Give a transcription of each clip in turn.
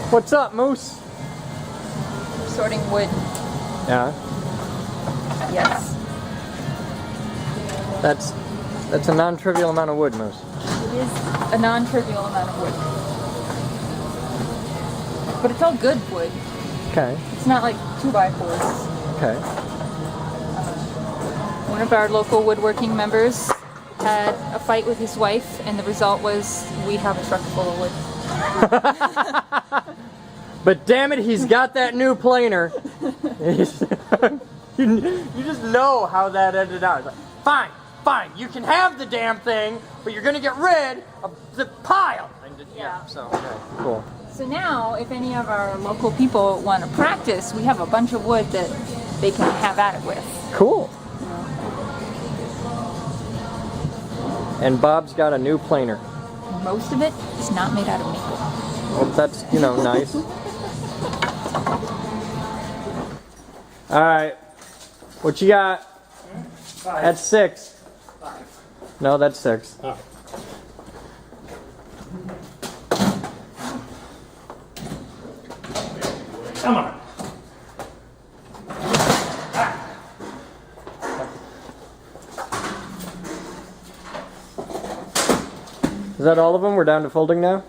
What's up, Moose? Sorting wood. Yeah. Yes. That's a non-trivial amount of wood, Moose. It is a non-trivial amount of wood. But it's all good wood. Okay. It's not like 2x4s. Okay. One of our local woodworking members had a fight with his wife, and the result was we have a truck full of wood. But damn it, he's got that new planer. You just know how that ended out. It's like, fine, you can have the damn thing, but you're gonna get rid of the pile. Yeah. So okay, cool. So now, if any of our local people want to practice, we have a bunch of wood that they can have at it with. Cool. And Bob's got a new planer. Most of it is not made out of maple. Well, that's, nice. Alright. What you got? 5. That's 6. 5. No, that's 6. Oh. Come on. Is that all of them? We're down to folding now?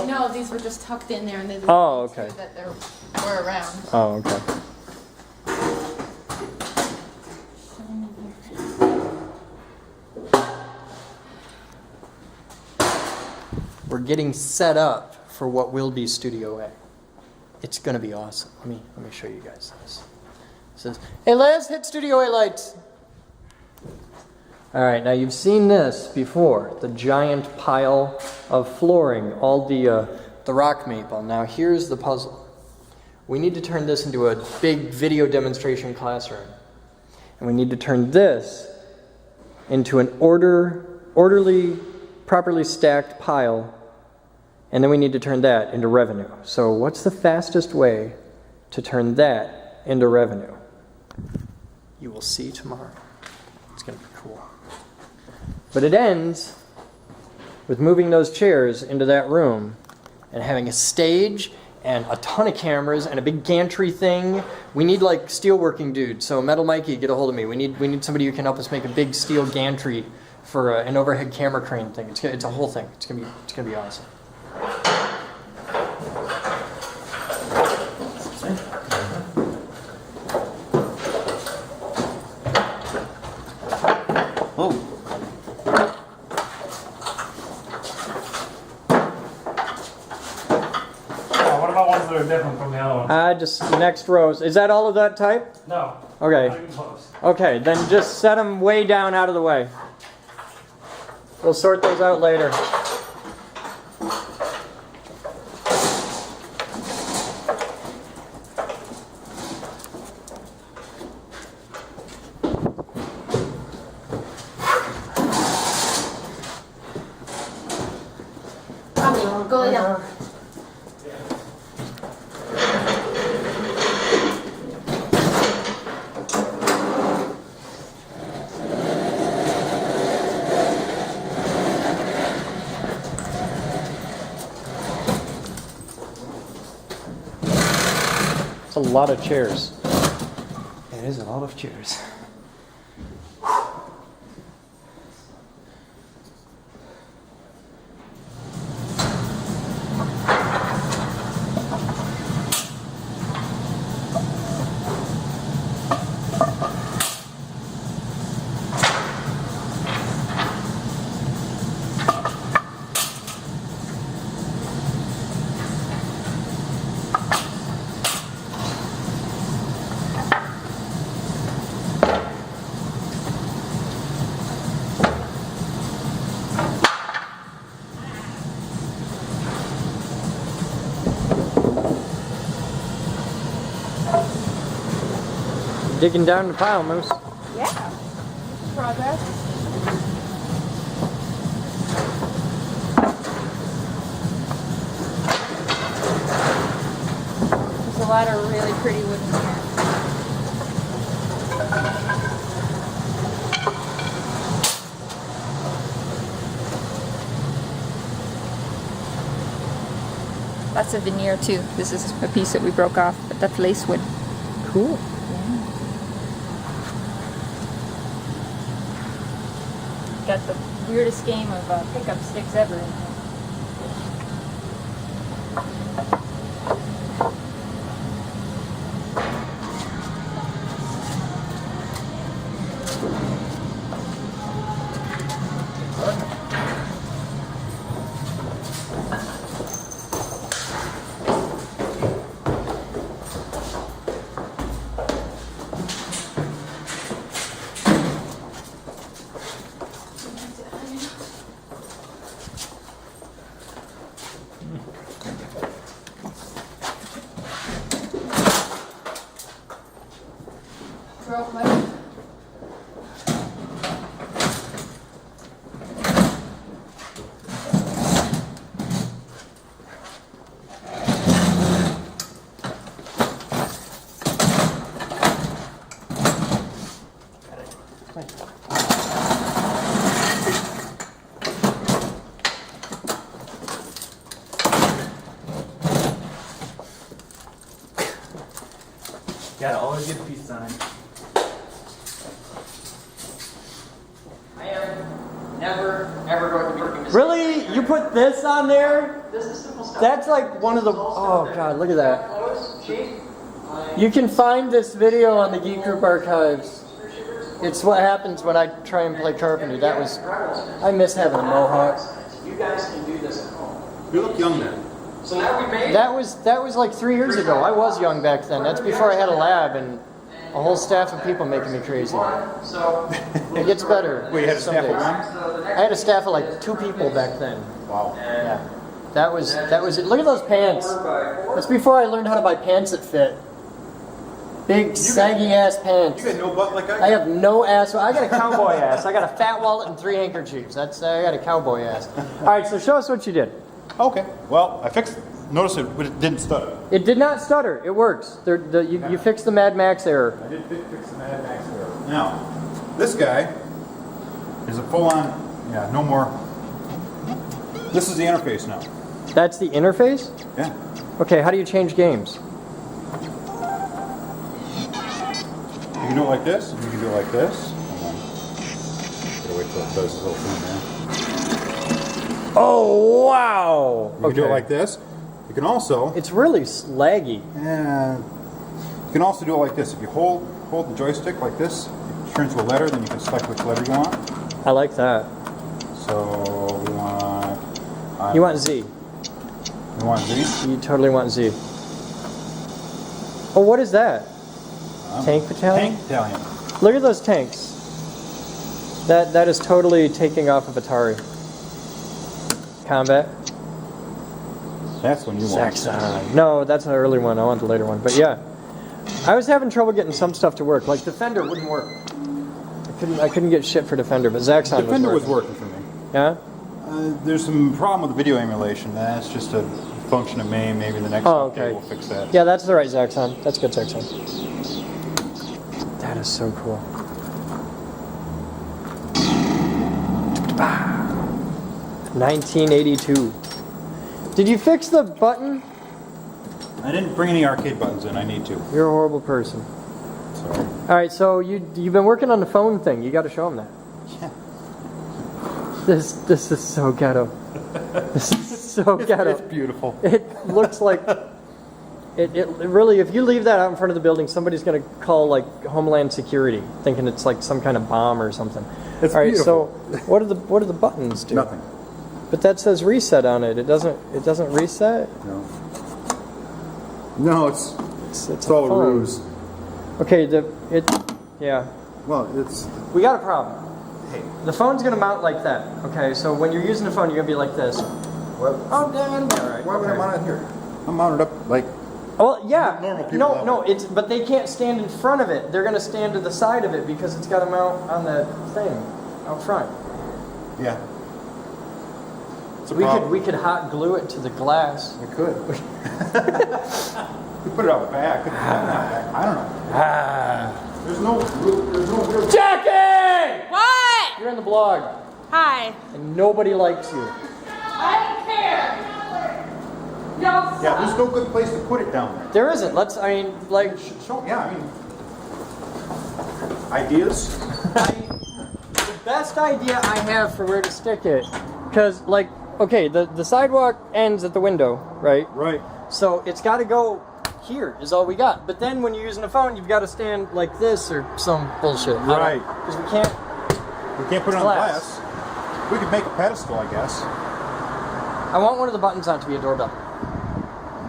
No, these were just tucked in there, and then Oh, okay. that there were around. Oh, okay. We're getting set up for what will be Studio A. It's going to be awesome. Let me show you guys this. It says, "Hey Liz, hit Studio A lights." All right, now you've seen this before, the giant pile of flooring, all the rock maple. Now here's the puzzle. We need to turn this into a big video demonstration classroom. And we need to turn this into an orderly, properly stacked pile. And then we need to turn that into revenue. So what's the fastest way to turn that into revenue? You will see tomorrow. It's going to be cool. But it ends with moving those chairs into that room and having a stage and a ton of cameras and a big gantry thing. We need like steelworking dudes. So Metal Mikey, get a hold of me. We need somebody who can help us make a big steel gantry for an overhead camera crane thing. It's a whole thing. It's gonna be awesome. Oh. What about ones that are different from the other ones? Just next rows. Is that all of that type? No. Okay. Not even close. Okay, then just set them way down out of the way. We'll sort those out later. Go lay down. It's a lot of chairs. It is a lot of chairs. Digging down the pile, Moose. Yeah. Progress. There's a lot of really pretty wood in here. That's a veneer too. This is a piece that we broke off, but that's lace wood. Cool. Got the weirdest game of pickup sticks ever in here. Broke my. Gotta always get a peace sign. I am never, ever going to be working this. Really? You put this on there? This is simple stuff. That's like one of the. Oh god, look at that. You can find this video on the Geek Group archives. It's what happens when I try and play carpentry. That was. I miss having a mohawk. You guys can do this at home. You look young then. So now we made. That was like 3 years ago. I was young back then. That's before I had a lab and a whole staff of people making me crazy. So It gets better. Wait, you had a some staff of days. one? I had a staff of like 2 people back then. Wow. Yeah. That was it. Look at those pants. That's before I learned how to buy pants that fit. Big saggy ass pants. You got no butt like I have no ass. I got a cowboy ass. I got a fat wallet and 3 handkerchiefs. I got a cowboy ass. All right, so show us what you did. Okay. Well, I fixed it. Notice it, but it didn't stutter. It did not stutter. It works. You fixed the Mad Max error. I did fix the Mad Max error. Now, this guy is a full-on, yeah, no more. This is the interface now. That's the interface? Yeah. Okay, how do you change games? You can do it like this, and you can do it like this. And then, gotta wait till it does this little thing there. Oh, wow! You can do it like this. You can also, It's really laggy. you can also do it like this. If you hold the joystick like this, it turns to a letter, then you can select which letter you want. I like that. So we want. You want Z. You want Z? You totally want Z. Oh, what is that? Tank battalion? Tank battalion. Look at those tanks. That is totally taking off of Atari. Combat. That's when you want. Saxon. No, that's an early one. I want the later one. But yeah, I was having trouble getting some stuff to work. Like Defender wouldn't work. I couldn't get shit for Defender, but Zaxxon Defender was was working for me. Yeah. There's some problem with the video emulation. That's just a function of MAME. Maybe the next Oh, update okay. will fix that. Yeah, that's the right Zaxxon. That's good Zaxxon. That is so cool. 1982. Did you fix the button? I didn't bring any arcade buttons in. I need to. You're a horrible person. Sorry. All right, so you've been working on the phone thing. You got to show them that. Yeah. This is so ghetto. This is so ghetto. It's beautiful. It looks like it really. If you leave that out in front of the building, somebody's going to call like Homeland Security, thinking it's like some kind of bomb or something. It's All right, beautiful. so what do the buttons do? Nothing. But that says reset on it. It doesn't reset. No. No, it's a all a phone. ruse. Okay, yeah. Well, it's. We got a problem. Hey. The phone's gonna mount like that. Okay, so when you're using the phone, you're gonna be like this. Oh, damn. All right. Why would I okay. mount it here? I'm mounted up like. Well, yeah. Normal people No, but they can't stand in front of it. They're gonna stand to the side of it because it's got to mount on the thing out front. Yeah. It's a problem. We could hot glue it to the glass. We could. We put it out back. I don't know. There's no real. Jackie! What? You're in the blog, Hi. and nobody likes you. I don't care. Yeah, there's no good place to put it down there. There isn't. Let's. I mean, like. So, yeah, I mean, ideas? The best idea I have for where to stick it, because like, okay, the sidewalk ends at the window, right? Right. So it's got to go here is all we got. But then when you're using a phone, you've got to stand like this or some bullshit. Right. Because we can't. We can't put it on Glass. glass. We could make a pedestal, I guess. I want one of the buttons on to be a doorbell.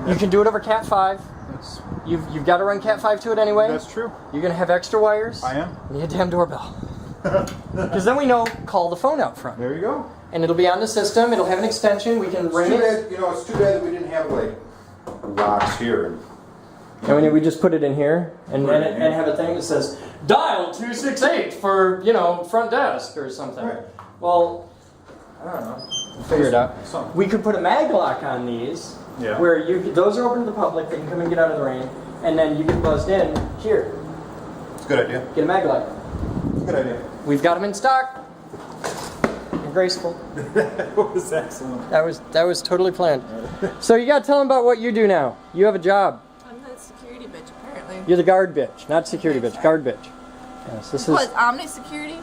You can do it over Cat 5. You've got to run Cat 5 to it anyway. That's true. You're gonna have extra wires. I am. You need a damn doorbell. Because then we know, call the phone out front. There you go. And it'll be on the system. It'll have an extension. We can ring it. It's too bad that we didn't have like rocks here. And when we just put it in here and Put it in here. and have a thing that says dial 268 for front desk or something. Right. Well, I don't know. We'll figure it out. Something. We could put a mag lock on these. Yeah. Where those are open to the public. They can come and get out of the rain, and then you get buzzed in here. It's a good idea. Get a mag lock. It's a good idea. We've got them in stock. And graceful. That was excellent. That was totally planned. So you gotta tell them about what you do now. You have a job. I'm the security bitch, apparently. You're the guard bitch, not security bitch. Guard bitch. Yes, this is. What, is Omni security?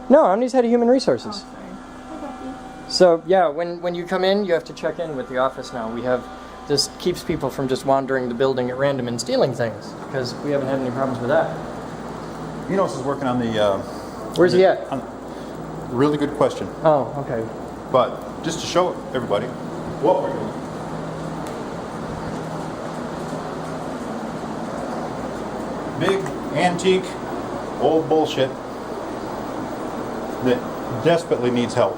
No, Omni's head of human Oh, resources. sorry. I got you. So yeah, when you come in, you have to check in with the office now. This keeps people from just wandering the building at random and stealing things because we haven't had any problems with that. Enos is working on the. Where's he at? Really good question. Oh, okay. But just to show everybody what we're doing. Big, antique, old bullshit that desperately needs help.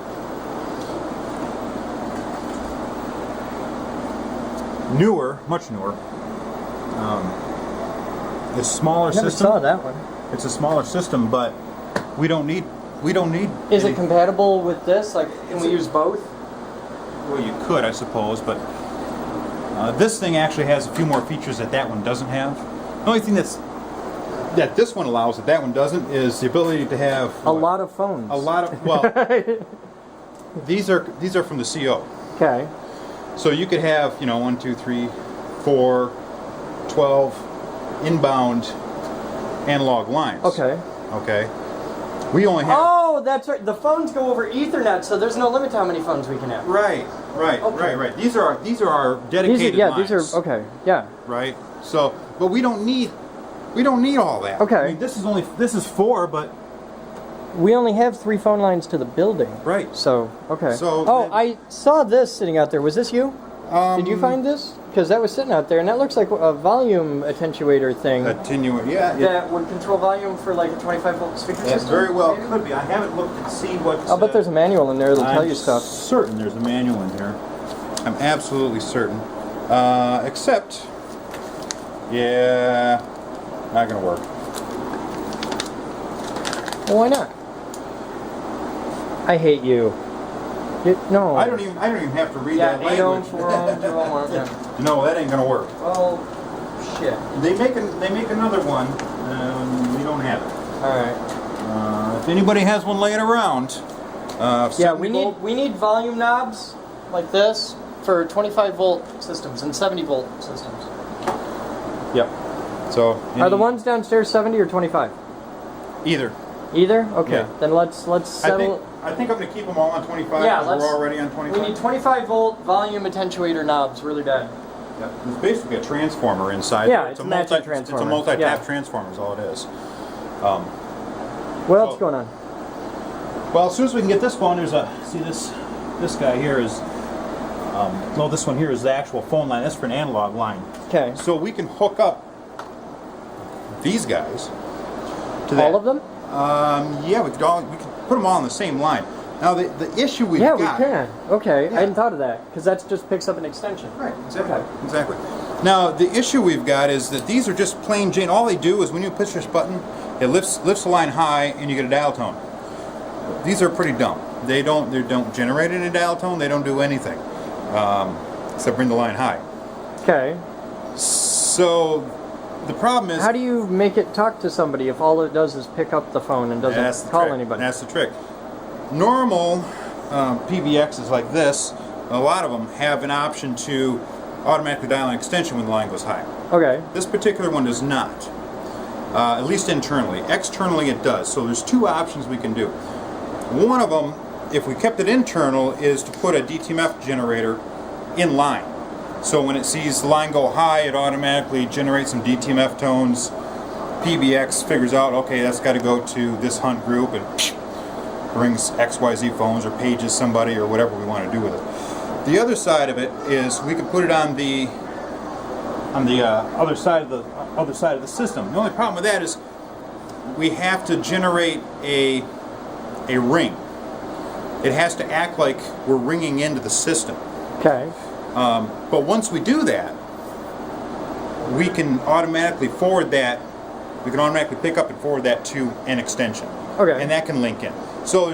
Newer, much newer. It's a smaller Never system. saw that one. It's a smaller system, but we don't need. Is it compatible with this? Like, can we use both? Well, you could, I suppose, but this thing actually has a few more features that that one doesn't have. The only thing that this one allows that that one doesn't is the ability to have A lot of phones. a lot of well. these are from the CO, Okay. so you could have 1, 2, 3, 4, 12 inbound analog lines. Okay. Okay. We only have. Oh, that's right. The phones go over Ethernet, so there's no limit to how many phones we can have. Right. Okay. Right. These are our dedicated lines. These are okay. Yeah. Right. So, but we don't need all that. Okay. I mean, this is 4, but We only have 3 phone lines to the building. right. So, okay. So oh, then- I saw this sitting out there. Was this you? Did you find this? Because that was sitting out there, and that looks like a volume attenuator thing Attenuate? Yeah. that would control volume for like a 25-volt speaker It system. very well maybe? could be. I haven't looked to see what. I'll bet there's a manual in there that'll tell you stuff. Certain there's a manual in here. I'm absolutely certain. Except, yeah, not gonna work. Well, why not? I hate you. No. I don't even have to read Yeah, that 8 ohm, language. 4 ohm, 2 ohm, yeah. No, that ain't gonna work. Well, shit. They make another one. We don't have it. All right. If anybody has one laying around, Yeah, 70 we volt. need volume knobs like this for 25-volt systems and 70-volt systems. Yep. So Are the ones downstairs 70 or 25? either? Either? Okay. Yeah. Then let's settle. I think I'm going to keep them all on 25. Yeah, because we're already on 25. We need 25-volt volume attenuator knobs really bad. Yeah. It's basically a transformer inside. Yeah, there. it's a matching transformer. It's a multi-tap Yeah. transformer is all it is. What else So- going on? Well, as soon as we can get this phone, there's this guy here is. No, this one here is the actual phone line. That's for an analog line. Okay. So we can hook up these guys to that. All of them? Yeah, we could put them all on the same line. Now the issue we've Yeah, got. we can. Okay. Yeah. I hadn't thought of that because that just picks up an extension. Right. Exactly. Okay. Exactly. Now the issue we've got is that these are just plain Jane. All they do is when you push this button, it lifts the line high and you get a dial tone. These are pretty dumb. They don't generate any dial tone. They don't do anything except bring the line high. Okay. So the problem is. How do you make it talk to somebody if all it does is pick up the phone and That's doesn't the call trick. anybody? That's the trick. Normal PBXs like this, a lot of them have an option to automatically dial an extension when the line goes high. Okay. This particular one does not, at least internally. Externally it does. So there's two options we can do. One of them, if we kept it internal, is to put a DTMF generator in line. So when it sees the line go high, it automatically generates some DTMF tones. PBX figures out, okay, that's got to go to this hunt group and brings XYZ phones or pages somebody or whatever we want to do with it. The other side of it is we can put it on the other side of the system. The only problem with that is we have to generate a ring. It has to act like we're ringing into the system. Okay. But once we do that, we can automatically forward that. We can automatically pick up and forward that to an extension. Okay. And that can link in. So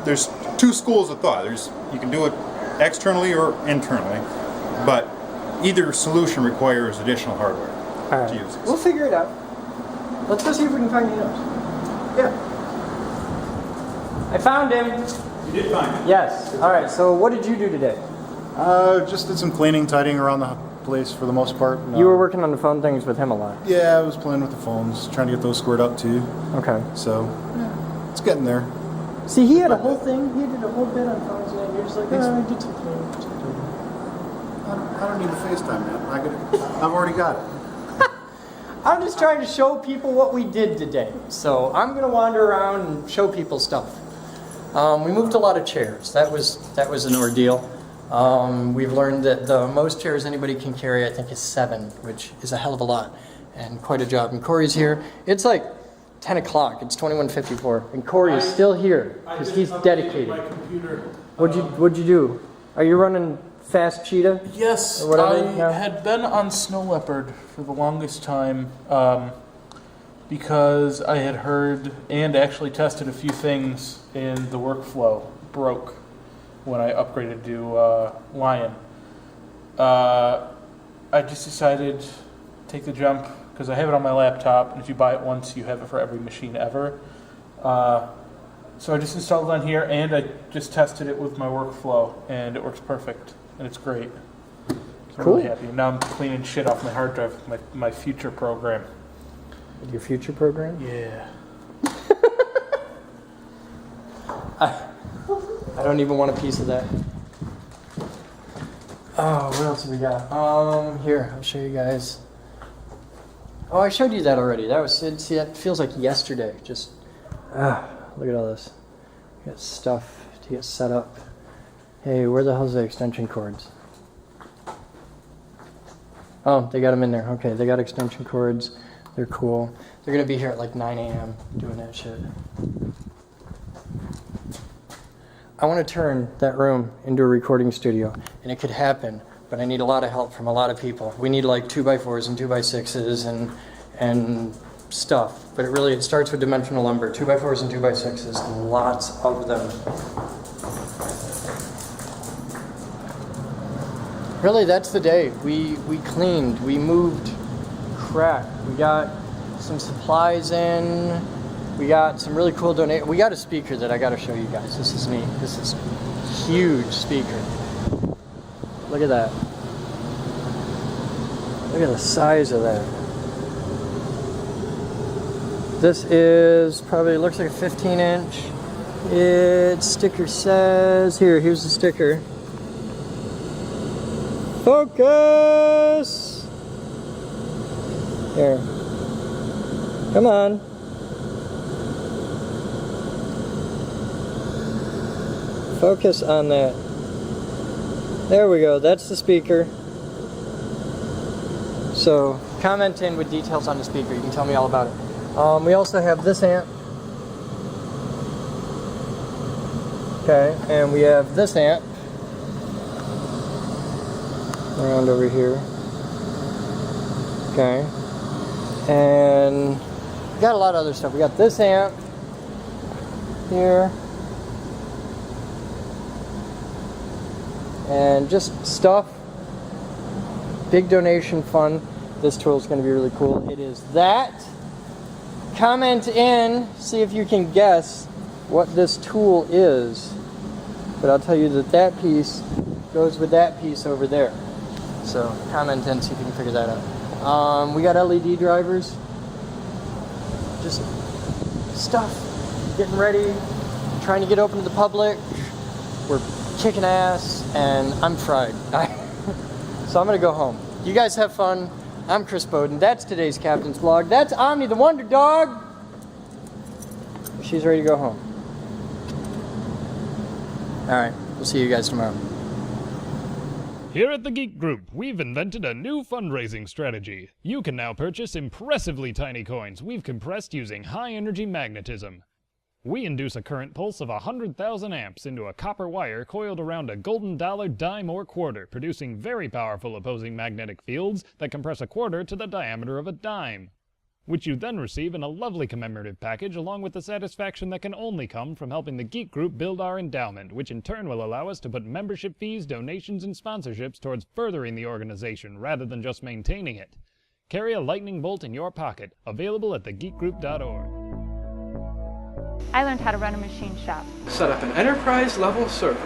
there's two schools of thought. You can do it externally or internally, but either solution requires additional hardware All to right. use. We'll figure it out. Let's go see if we can find the notes. Yeah. I found him. You did find it. Yes. All right. So what did you do today? Just did some cleaning, tidying around the place for the most part. You were working on the phone things with him a lot. Yeah, I was playing with the phones, trying to get those squared up too. Okay. So, yeah, it's getting there. See, he had a whole thing. He did a whole bit on phones, and you're just like, oh, I did some cleaning. I don't need to FaceTime, man. I've already got it. I'm just trying to show people what we did today. So I'm gonna wander around and show people stuff. We moved a lot of chairs. That was an ordeal. We've learned that the most chairs anybody can carry, I think, is 7, which is a hell of a lot and quite a job. And Corey's here. It's like 10 o'clock. It's 21:54, and Corey is still here because he's dedicated. My computer. What'd you do? Are you running Fast Cheetah? Yes, Or whatever? I No? had been on Snow Leopard for the longest time because I had heard and actually tested a few things in the workflow broke when I upgraded to Lion. I just decided to take the jump because I have it on my laptop, and if you buy it once, you have it for every machine ever. So I just installed it on here, and I just tested it with my workflow, and it works perfect, and it's great. So I'm Cool. really happy. Now I'm cleaning shit off my hard drive, my future program. Your future program? Yeah. I don't even want a piece of that. Oh, what else have we got? Here, I'll show you guys. Oh, I showed you that already. That was, see, that feels like yesterday. Just, look at all this. We got stuff to get set up. Hey, where the hell's the extension cords? Oh, they got them in there. Okay, they got extension cords. They're cool. They're gonna be here at like 9 a.m. doing that shit. I want to turn that room into a recording studio, and it could happen, but I need a lot of help from a lot of people. We need like 2x4s and 2x6s and stuff, but it starts with dimensional lumber, 2x4s and 2x6s, lots of them. Really, that's the day. We cleaned, we moved crap, we got some supplies in. We got some really cool donations. We got a speaker that I got to show you guys. This is neat. This is a huge speaker. Look at that. Look at the size of that. This is probably, looks like a 15-inch. Its sticker says, here's the sticker. Focus! Here. Come on. Focus on that. There we go. That's the speaker. So comment in with details on the speaker. You can tell me all about it. We also have this amp. Okay, and we have this amp around over here. Okay, and we got a lot of other stuff. We got this amp here. And just stuff, big donation fund. This tool is going to be really cool. It is that. Comment in, see if you can guess what this tool is. But I'll tell you that that piece goes with that piece over there. So comment and see if you can figure that out. We got LED drivers. Just stuff. Getting ready. Trying to get open to the public. We're kicking ass, and I'm fried. So I'm gonna go home. You guys have fun. I'm Chris Boden. That's today's Captain's Vlog. That's Omni the Wonder Dog. She's ready to go home. Alright, we'll see you guys tomorrow. Here at the Geek Group, we've invented a new fundraising strategy. You can now purchase impressively tiny coins we've compressed using high-energy magnetism. We induce a current pulse of 100,000 amps into a copper wire coiled around a golden dollar, dime, or quarter, producing very powerful opposing magnetic fields that compress a quarter to the diameter of a dime, which you then receive in a lovely commemorative package along with the satisfaction that can only come from helping the Geek Group build our endowment, which in turn will allow us to put membership fees, donations, and sponsorships towards furthering the organization rather than just maintaining it. Carry a lightning bolt in your pocket, available at thegeekgroup.org. I learned how to run a machine shop. Set up an enterprise-level server.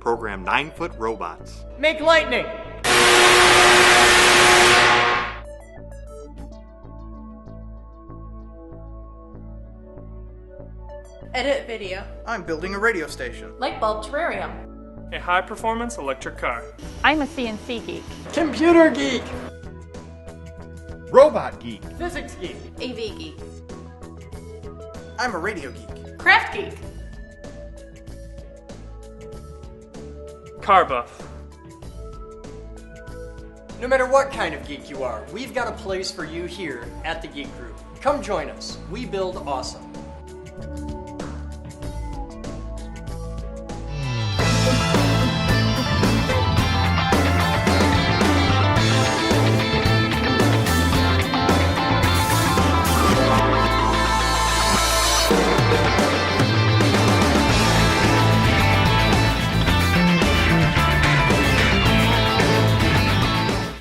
Program 9-foot robots. Make lightning! Edit video. I'm building a radio station. Light bulb terrarium. A high-performance electric car. I'm a CNC geek. Computer geek! Robot geek. Physics geek! AV geek. I'm a radio geek. Craft geek. Car buff. No matter what kind of geek you are, we've got a place for you here at the Geek Group. Come join us. We build awesome.